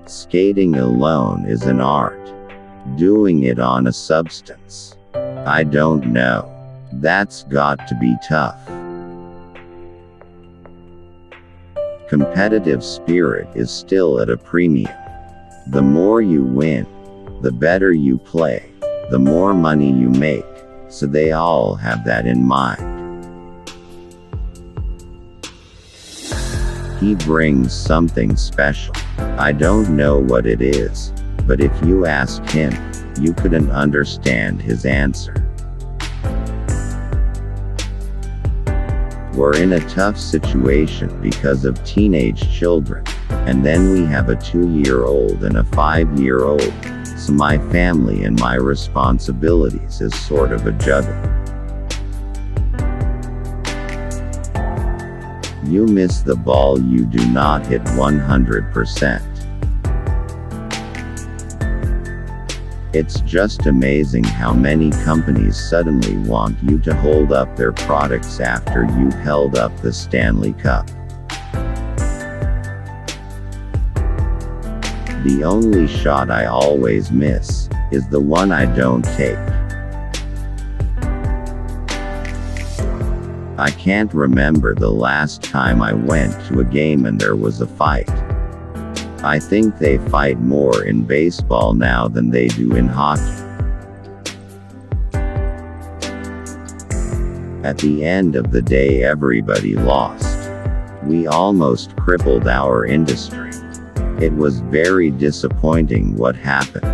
Skating alone is an art. Doing it on a substance, I don't know. That's got to be tough. Competitive spirit is still at a premium. The more you win, the better you play, the more money you make, so they all have that in mind. He brings something special. I don't know what it is, but if you asked him, you couldn't understand his answer. We're in a tough situation because of teenage children, and then we have a 2-year-old and a 5-year-old, so my family and my responsibilities is sort of a juggle. You miss the ball, you do not hit 100%. It's just amazing how many companies suddenly want you to hold up their products after you've held up the Stanley Cup. The only shot I always miss is the one I don't take. I can't remember the last time I went to a game and there was a fight. I think they fight more in baseball now than they do in hockey. At the end of the day, everybody lost. We almost crippled our industry. It was very disappointing what happened.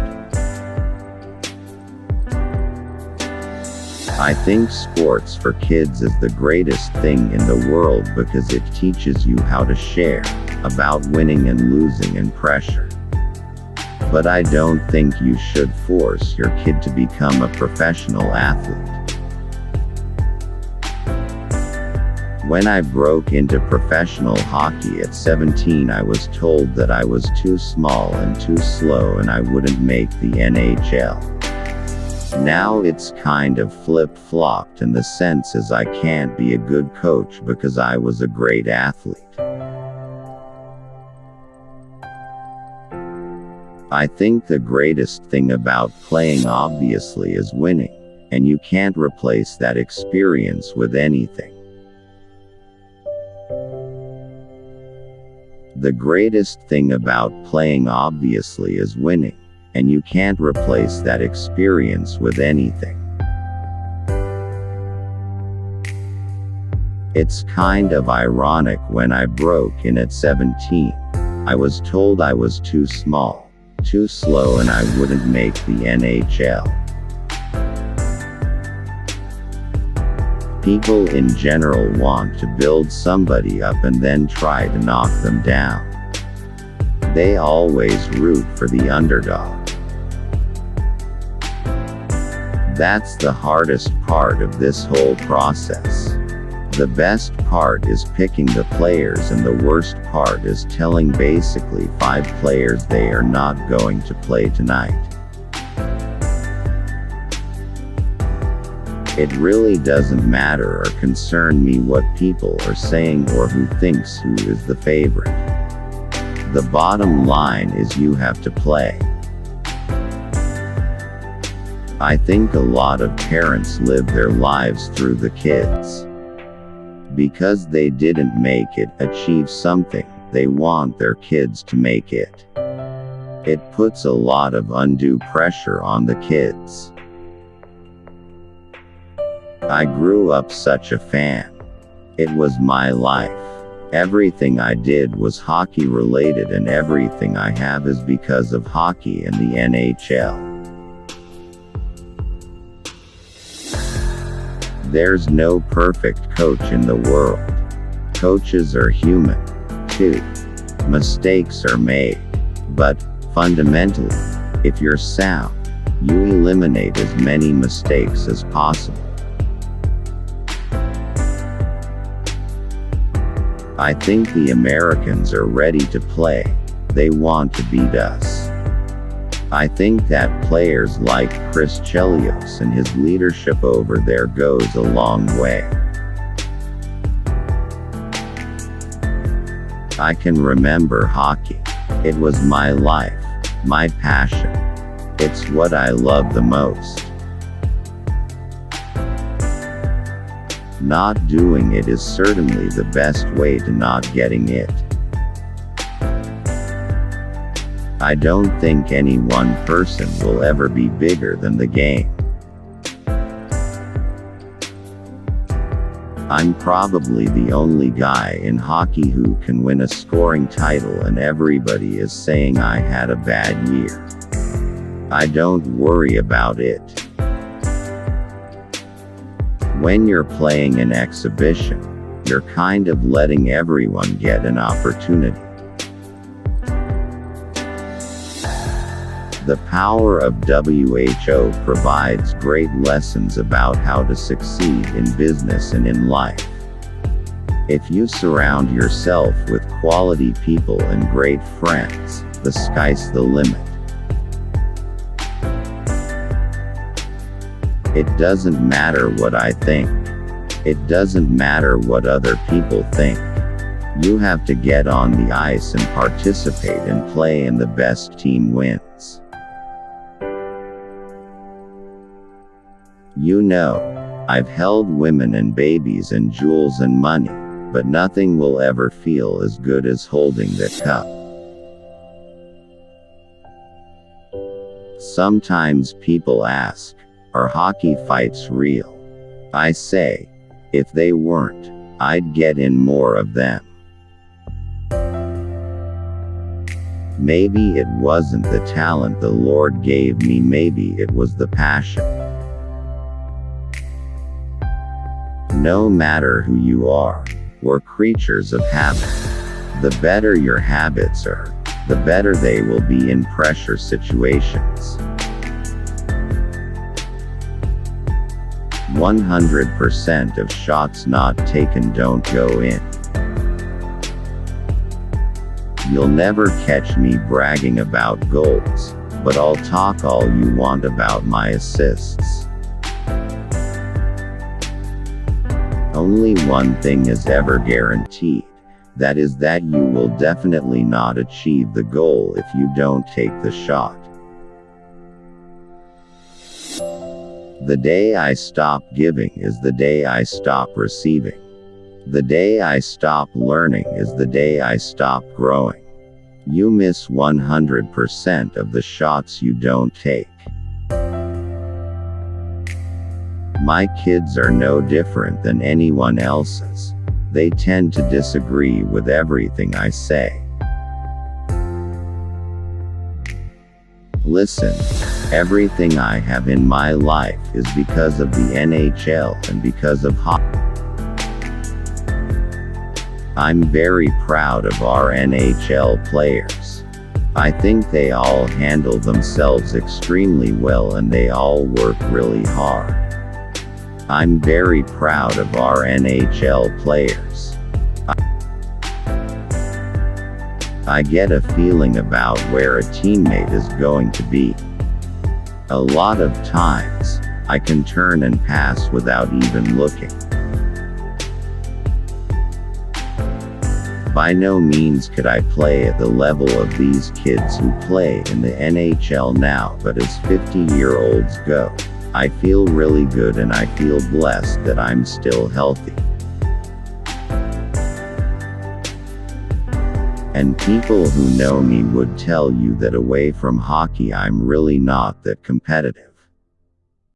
I think sports for kids is the greatest thing in the world because it teaches you how to share, about winning and losing and pressure. But I don't think you should force your kid to become a professional athlete. When I broke into professional hockey at 17, I was told that I was too small and too slow and I wouldn't make the NHL. Now it's kind of flip-flopped in the sense as I can't be a good coach because I was a great athlete. I think the greatest thing about playing obviously is winning, and you can't replace that experience with anything. The greatest thing about playing obviously is winning, and you can't replace that experience with anything. It's kind of ironic when I broke in at 17, I was told I was too small, too slow and I wouldn't make the NHL. People in general want to build somebody up and then try to knock them down. They always root for the underdog. That's the hardest part of this whole process. The best part is picking the players and the worst part is telling basically 5 players they are not going to play tonight. It really doesn't matter or concern me what people are saying or who thinks who is the favorite. The bottom line is you have to play. I think a lot of parents live their lives through the kids. Because they didn't make it, achieve something, they want their kids to make it. It puts a lot of undue pressure on the kids. I grew up such a fan. It was my life. Everything I did was hockey related and everything I have is because of hockey and the NHL. There's no perfect coach in the world. Coaches are human, too. Mistakes are made. But, fundamentally, if you're sound, you eliminate as many mistakes as possible. I think the Americans are ready to play. They want to beat us. I think that players like Chris Chelios and his leadership over there goes a long way. I can remember hockey. It was my life, my passion. It's what I love the most. Not doing it is certainly the best way to not getting it. I don't think any one person will ever be bigger than the game. I'm probably the only guy in hockey who can win a scoring title and everybody is saying I had a bad year. I don't worry about it. When you're playing an exhibition, you're kind of letting everyone get an opportunity. The power of WHO provides great lessons about how to succeed in business and in life. If you surround yourself with quality people and great friends, the sky's the limit. It doesn't matter what I think. It doesn't matter what other people think. You have to get on the ice and participate and play, and the best team wins. You know, I've held women and babies and jewels and money, but nothing will ever feel as good as holding the cup. Sometimes people ask, are hockey fights real? I say, if they weren't, I'd get in more of them. Maybe it wasn't the talent the Lord gave me, maybe it was the passion. No matter who you are, we're creatures of habit. The better your habits are, the better they will be in pressure situations. 100% of shots not taken don't go in. You'll never catch me bragging about goals, but I'll talk all you want about my assists. Only one thing is ever guaranteed, that is that you will definitely not achieve the goal if you don't take the shot. The day I stop giving is the day I stop receiving. The day I stop learning is the day I stop growing. You miss 100% of the shots you don't take. My kids are no different than anyone else's. They tend to disagree with everything I say. Listen, everything I have in my life is because of the NHL and because of hockey. I'm very proud of our NHL players. I think they all handle themselves extremely well and they all work really hard. I'm very proud of our NHL players. I get a feeling about where a teammate is going to be. A lot of times, I can turn and pass without even looking. By no means could I play at the level of these kids who play in the NHL now, but as 50-year-olds go, I feel really good and I feel blessed that I'm still healthy. And people who know me would tell you that away from hockey I'm really not that competitive.